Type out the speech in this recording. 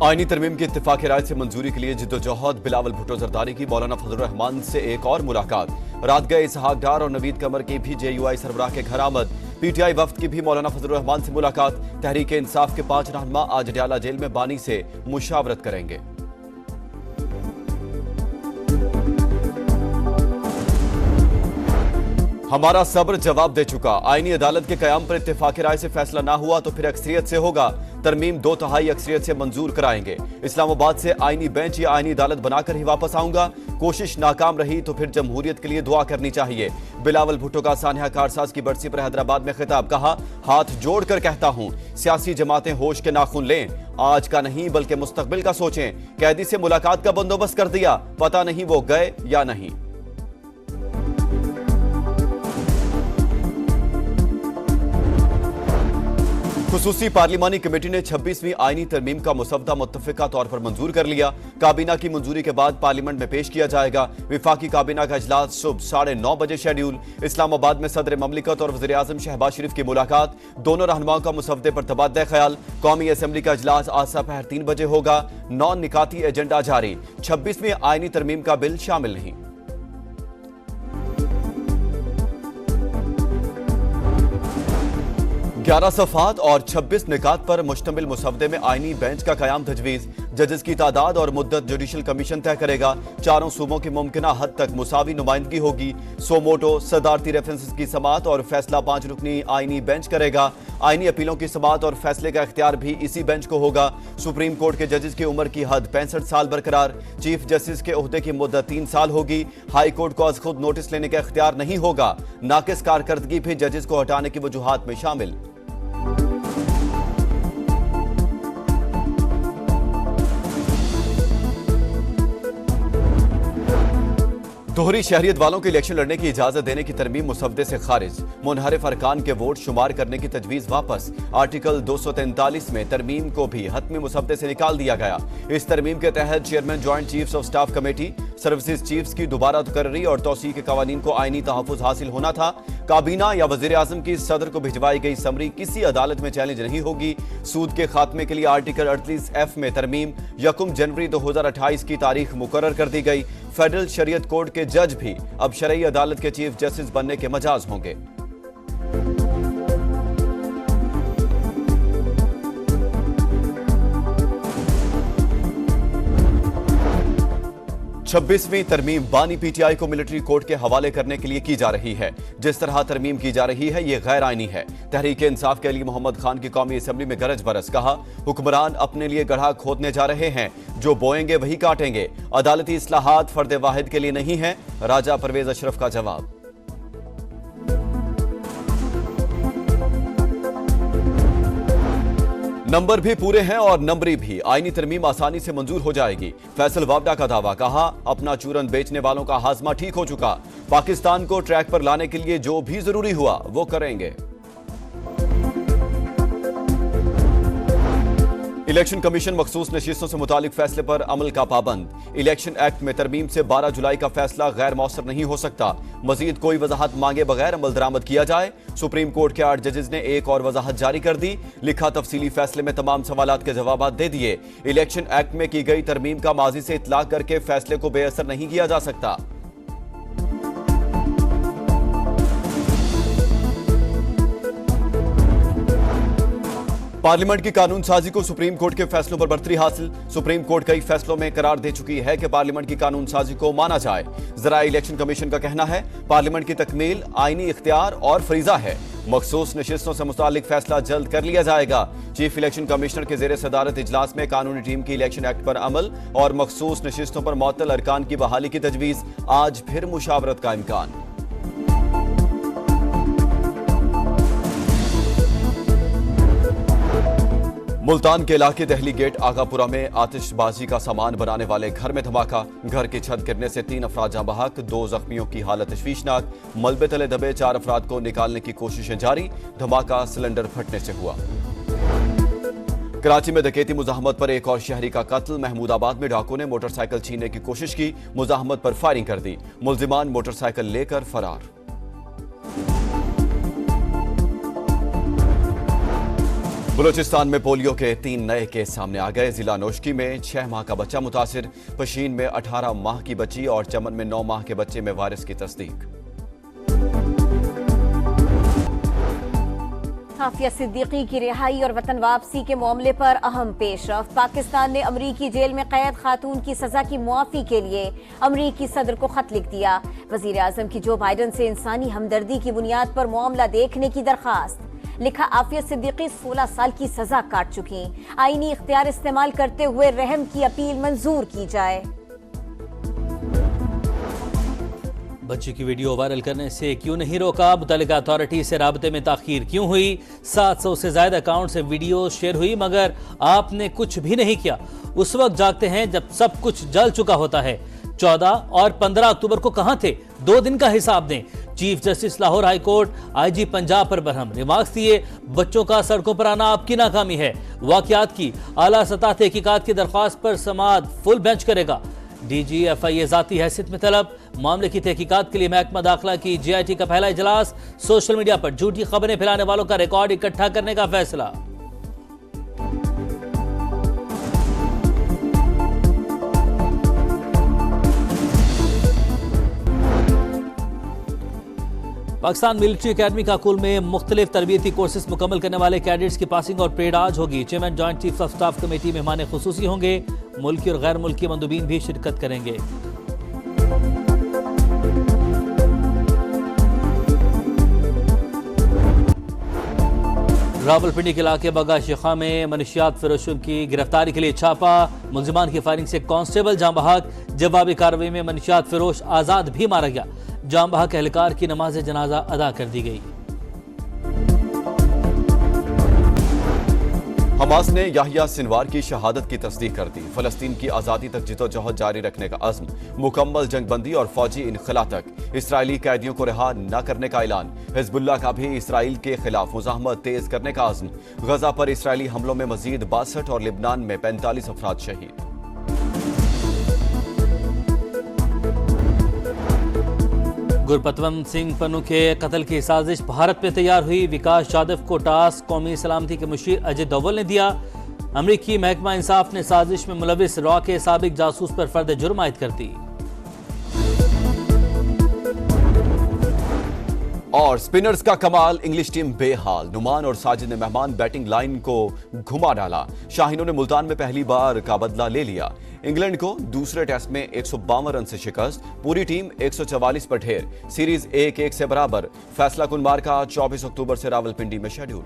आईनी तरमीम की इत्तेफाक राय से मंजूरी के लिए जिद्दोजहद बिलावल भुट्टो जरदारी की मौलाना फजल रहमान से एक और मुलाकात। रात गए इसहाक डार और नवीद कमर की भी JUI सरबराह के घर आमद। PTI वफ्द की भी मौलाना फजल रहमान से मुलाकात। तहरीक इंसाफ के 5 रहनुमा आज अडयाला जेल में बानी से मुशावरत करेंगे। हमारा सब्र जवाब दे चुका। आईनी अदालत के कयाम पर इत्तेफाक राय से फैसला ना हुआ तो फिर अक्सरियत से होगा। तरमीम 2/3 अक्सरियत से मंजूर कराएंगे। इस्लामाबाद से आईनी बेंच या आईनी अदालत बनाकर ही वापस आऊंगा। कोशिश नाकाम रही तो फिर जमहूरियत के लिए दुआ करनी चाहिए। बिलावल भुट्टो का सानिया कारसाज की बरसी पर हैदराबाद में खिताब। कहा, हाथ जोड़कर कहता हूं, सियासी जमातें होश के नाखून लें। आज का नहीं बल्कि मुस्तकबिल का सोचें। कैदी से मुलाकात का बंदोबस्त कर दिया, पता नहीं वो गए या नहीं। खुसूसी पार्लिमानी कमेटी ने 26वीं आईनी तरमीम का मुसवदा मुत्तफिका तौर पर मंजूर कर लिया। काबीना की मंजूरी के बाद पार्लियामेंट में पेश किया जाएगा। विफाकी काबीना का इजलास सुबह 9:30 बजे शेड्यूल। इस्लामाबाद में सदर ममलिकत और वज़ीर आज़म शहबाज शरीफ की मुलाकात। दोनों रहनुमाओं का मुसवदे पर तबादला ख्याल। कौमी असम्बली का इजलास आज दोपहर 3 बजे होगा। 9 निकाती एजेंडा जारी। 26वीं आईनी तरमीम का बिल शामिल नहीं। 11 सफ़हात और 26 निकात पर मुश्तमिल मुसवदे में आईनी बेंच का कयाम तजवीज़। जजेस की तादाद और मुद्दत जुडिशल कमीशन तय करेगा। चारों सूबों की मुमकिना हद तक मुसावी नुमाइंदगी होगी। सोमोटो सदारती रेफरेंसेस की समाअत और फैसला 5 रुकनी आईनी बेंच करेगा। आईनी अपीलों की समाअत और फैसले का इख्तियार भी इसी बेंच को होगा। सुप्रीम कोर्ट के जजेस की उम्र की हद 65 साल बरकरार। चीफ जस्टिस के ओहदे की मुद्दत 3 साल होगी। हाई कोर्ट को आज खुद नोटिस लेने का इख्तियार नहीं होगा। नाकिस कारकर्दगी भी जजेस को हटाने की वजूहात में शामिल। दोहरी शहरियत वालों को इलेक्शन लड़ने की इजाजत देने की तरमीम मुसवदे से खारिज। मुनहरिफ अरकान के वोट शुमार करने की तजवीज वापस। आर्टिकल 243 में तरमीम को भी हतमी मुसवदे से निकाल दिया गया। इस तरमीम के तहत chairman joint chiefs of staff committee, services chiefs की दोबारा तकर्री और तौसीह के कवानीन को आईनी तहफ़्फ़ुज़ हासिल होना था। काबीना या वज़ीर आज़म की सदर को भिजवाई गई समरी किसी अदालत में चैलेंज नहीं होगी। सूद के खात्मे के लिए आर्टिकल 38F में तरमीम। 1 जनवरी 2028 की तारीख मुकर्रर कर दी गई। फेडरल शरीयत कोर्ट के जज भी अब शरई अदालत के चीफ जस्टिस बनने के मजाज होंगे। छब्बीसवीं तरमीम बानी PTI को मिलिट्री कोर्ट के हवाले करने के लिए की जा रही है। जिस तरह तरमीम की जा रही है, ये गैर आईनी है। तहरीक इंसाफ के अली मोहम्मद खान की कौमी असम्बली में गरज बरस। कहा, हुक्मरान अपने लिए गड्ढा खोदने जा रहे हैं, जो बोएंगे वही काटेंगे। अदालती इस्लाहात फर्द वाहिद के लिए नहीं है। राजा परवेज अशरफ का जवाब। नंबर भी पूरे हैं और नंबरी भी। आईनी तरमीम आसानी से मंजूर हो जाएगी। फैसल वावडा का दावा। कहा, अपना चूरन बेचने वालों का हाजमा ठीक हो चुका। पाकिस्तान को ट्रैक पर लाने के लिए जो भी जरूरी हुआ वो करेंगे। इलेक्शन कमीशन मखसूस नशिस्तों से मुतालिक फैसले पर अमल का पाबंद। इलेक्शन एक्ट में तरमीम से 12 जुलाई का फैसला गैर मौसर नहीं हो सकता। मजीद कोई वजाहत मांगे बगैर अमल दरामद किया जाए। सुप्रीम कोर्ट के 8 जजेस ने एक और वजाहत जारी कर दी। लिखा, तफसीली फैसले में तमाम सवालात के जवाब दे दिए। इलेक्शन एक्ट में की गई तरमीम का माजी से इतलाक करके फैसले को बेअसर नहीं किया जा सकता। पार्लियामेंट की कानून साजी को सुप्रीम कोर्ट के फैसलों पर बरतरी हासिल। सुप्रीम कोर्ट कई फैसलों में करार दे चुकी है कि पार्लियामेंट की कानून साजी को माना जाए। जरा इलेक्शन कमीशन का कहना है, पार्लियामेंट की तकमील आईनी इख्तियार और फरीजा है। मखसूस नशिस्तों से मुतालिक फैसला जल्द कर लिया जाएगा। चीफ इलेक्शन कमिश्नर के जेर सदारत इजलास में कानूनी टीम की इलेक्शन एक्ट पर अमल और मखसूस नशिस्तों पर मुअत्तल अरकान की बहाली की तजवीज। आज फिर मुशावरत का इम्कान। मुल्तान के इलाके दहली गेट आगापुरा में आतिशबाजी का सामान बनाने वाले घर में धमाका। घर की छत गिरने से 3 अफराद जाँ बहक, 2 जख्मियों की हालत तशवीशनाक। मलबे तले दबे 4 अफराद को निकालने की कोशिशें जारी। धमाका सिलेंडर फटने से हुआ। कराची में डकैती मुजाहमत पर एक और शहरी का कत्ल। महमूदाबाद में डाकुओं ने मोटरसाइकिल छीनने की कोशिश की, मुजाहमत पर फायरिंग कर दी। मुल्जिमान मोटरसाइकिल लेकर फरार। बलूचिस्तान में पोलियो के 3 नए केस सामने आ गए। जिला नोशकी में 6 माह का बच्चा मुतासिर, पशीन में 18 माह की बच्ची और चमन में 9 माह के बच्चे में वायरस की तस्दीक। आफिया सिद्दीकी की रिहाई और वतन वापसी के मामले पर अहम पेशरफ्त। पाकिस्तान ने अमरीकी जेल में कैद खातून की सजा की मुआफी के लिए अमरीकी सदर को खत लिख दिया। वजीर आजम की जो बाइडन से इंसानी हमदर्दी की बुनियाद पर मामला देखने की दरखास्त। लिखा, आफिया सिद्दीकी 16 साल की सजा काट चुकी, आईनी इख्तियार इस्तेमाल करते हुए रहम की अपील मंजूर की जाए। बच्ची की वीडियो वायरल करने से क्यों नहीं रोका? मुतल्लिका अथॉरिटी से राबते में ताखीर क्यों हुई? 700 से ज्यादा अकाउंट से वीडियो शेयर हुई मगर आपने कुछ भी नहीं किया। उस वक्त जागते हैं जब सब कुछ जल चुका होता है। 14 और 15 अक्टूबर को कहां थे? 2 दिन का हिसाब दें। Chief justice Lahore high court IG Punjab पर बरहम, रिमार्क्स दिए, बच्चों का सड़कों पर आना आपकी नाकामी है। वाकयात की आला सतह तहकीकात की दरख्वास्त पर समाअत फुल बेंच करेगा। DGFIA जाती हैसियत में तलब। मामले की तहकीकात के लिए महकमा दाखिला की JIT का पहला इजलास। सोशल मीडिया पर झूठी खबरें फैलाने वालों का रिकॉर्ड इकट्ठा करने का फैसला। पाकिस्तान मिलिट्री अकेडमी काकुल में मुख्तलिफ तरबियती कोर्सेज मुकम्मल करने वाले कैडेट्स की पासिंग और परेड आज होगी। Chairman joint chief of staff committee मेहमान खुसूसी होंगे। मुल्की और गैर मुल्की मंदूबीन भी शिरकत करेंगे। रावलपिंडी के इलाके बगा शिखा में मनशियात फरोशों की गिरफ्तारी के लिए छापा। मुलजिमान की फायरिंग से कांस्टेबल जाम बहक, जवाबी कार्रवाई में मनशियात फरोश आजाद भी मारा गया। जाम बहक एहलकार की नमाज जनाजा अदा कर दी गई। हमास ने याहिया सिनवार की शहादत की तस्दीक कर दी। फलस्तीन की आज़ादी तक जिद्दोजहद जारी रखने का अज़्म, मुकम्मल जंगबंदी और फौजी इनखला तक। इसराइली कैदियों को रिहा न करने का ऐलान। हिजबुल्लाह का भी इसराइल के खिलाफ मुज़ाहमत तेज करने का अज़्म। गजा पर इसराइली हमलों में मजीद 62 और लिबनान में 45 अफराद शहीद। गुरपतवंत सिंह पन्नू के कत्ल की साजिश भारत में तैयार हुई। विकास यादव को टास्क कौमी सलामती के मुशीर अजय डोवल ने दिया। अमरीकी महकमा इंसाफ ने साजिश में मुलविस रॉ के साबिक जासूस पर फर्द जुर्म आयद कर दी। और स्पिनर्स का कमाल, इंग्लिश टीम बेहाल। नुमान और साजिद ने मेहमान बैटिंग लाइन को घुमा डाला। शाहीनों ने मुल्तान में पहली बार का बदला ले लिया। इंग्लैंड को दूसरे टेस्ट में 152 रन से शिकस्त। पूरी टीम 144 पर ढेर। सीरीज 1-1 से बराबर। फैसला कुन मार्का 24 अक्टूबर से रावलपिंडी में शेड्यूल।